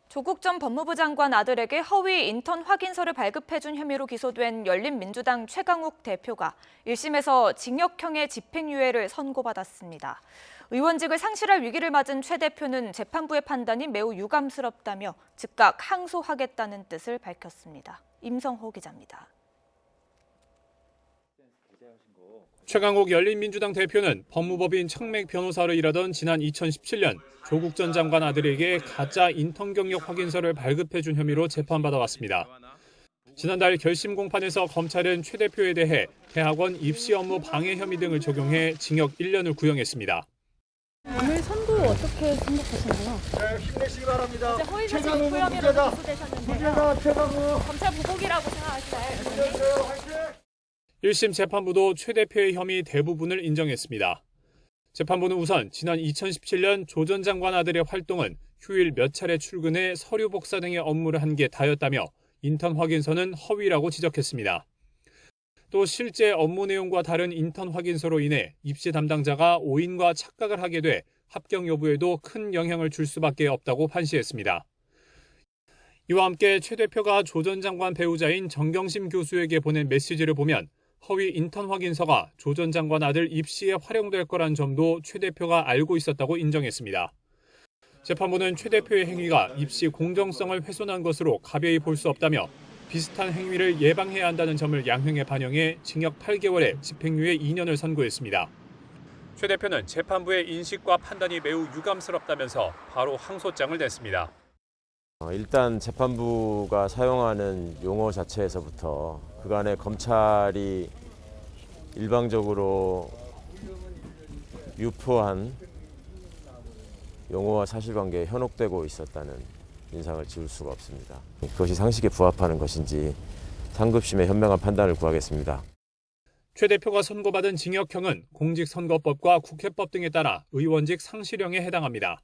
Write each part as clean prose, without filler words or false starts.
조국 전 법무부 장관 아들에게 허위 인턴 확인서를 발급해준 혐의로 기소된 열린민주당 최강욱 대표가 1심에서 징역형의 집행유예를 선고받았습니다. 의원직을 상실할 위기를 맞은 최 대표는 재판부의 판단이 매우 유감스럽다며 즉각 항소하겠다는 뜻을 밝혔습니다. 임성호 기자입니다. 최강욱 열린민주당 대표는 법무법인 청맥 변호사로 일하던 지난 2017년 조국 전 장관 아들에게 가짜 인턴 경력 확인서를 발급해준 혐의로 재판받아왔습니다. 지난달 결심 공판에서 검찰은 최 대표에 대해 대학원 입시 업무 방해 혐의 등을 적용해 징역 1년을 구형했습니다. 오늘 선고 어떻게 생각하시나요? 네, 힘내시기 바랍니다. 어제 허위사실 유포 혐의로 기소되셨는데요. 검찰 보복이라고 생각하시나요? 1심 재판부도 최 대표의 혐의 대부분을 인정했습니다. 재판부는 우선 지난 2017년 조 전 장관 아들의 활동은 휴일 몇 차례 출근해 서류 복사 등의 업무를 한 게 다였다며 인턴 확인서는 허위라고 지적했습니다. 또 실제 업무 내용과 다른 인턴 확인서로 인해 입시 담당자가 오인과 착각을 하게 돼 합격 여부에도 큰 영향을 줄 수밖에 없다고 판시했습니다. 이와 함께 최 대표가 조 전 장관 배우자인 정경심 교수에게 보낸 메시지를 보면 허위 인턴 확인서가 조 전 장관 아들 입시에 활용될 거란 점도 최 대표가 알고 있었다고 인정했습니다. 재판부는 최 대표의 행위가 입시 공정성을 훼손한 것으로 가벼이 볼 수 없다며 비슷한 행위를 예방해야 한다는 점을 양형에 반영해 징역 8개월에 집행유예 2년을 선고했습니다. 최 대표는 재판부의 인식과 판단이 매우 유감스럽다면서 바로 항소장을 냈습니다. 일단 재판부가 사용하는 용어 자체에서부터 그간의 검찰이 일방적으로 유포한 용어와 사실관계에 현혹되고 있었다는 인상을 지울 수가 없습니다. 그것이 상식에 부합하는 것인지 상급심의 현명한 판단을 구하겠습니다. 최 대표가 선고받은 징역형은 공직선거법과 국회법 등에 따라 의원직 상실형에 해당합니다.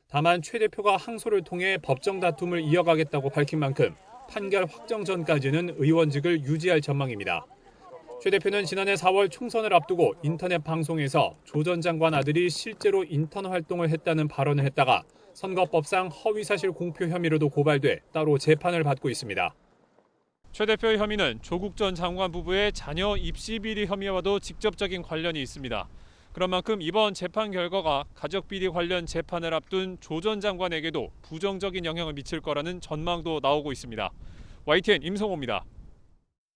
다만 최 대표가 항소를 통해 법정 다툼을 이어가겠다고 밝힌 만큼 판결 확정 전까지는 의원직을 유지할 전망입니다. 최 대표는 지난해 4월 총선을 앞두고 인터넷 방송에서 조 전 장관 아들이 실제로 인턴 활동을 했다는 발언을 했다가 선거법상 허위사실 공표 혐의로도 고발돼 따로 재판을 받고 있습니다. 최 대표의 혐의는 조국 전 장관 부부의 자녀 입시 비리 혐의와도 직접적인 관련이 있습니다. 그런 만큼 이번 재판 결과가 가족비리 관련 재판을 앞둔 조 전 장관에게도 부정적인 영향을 미칠 거라는 전망도 나오고 있습니다. YTN 임성호입니다.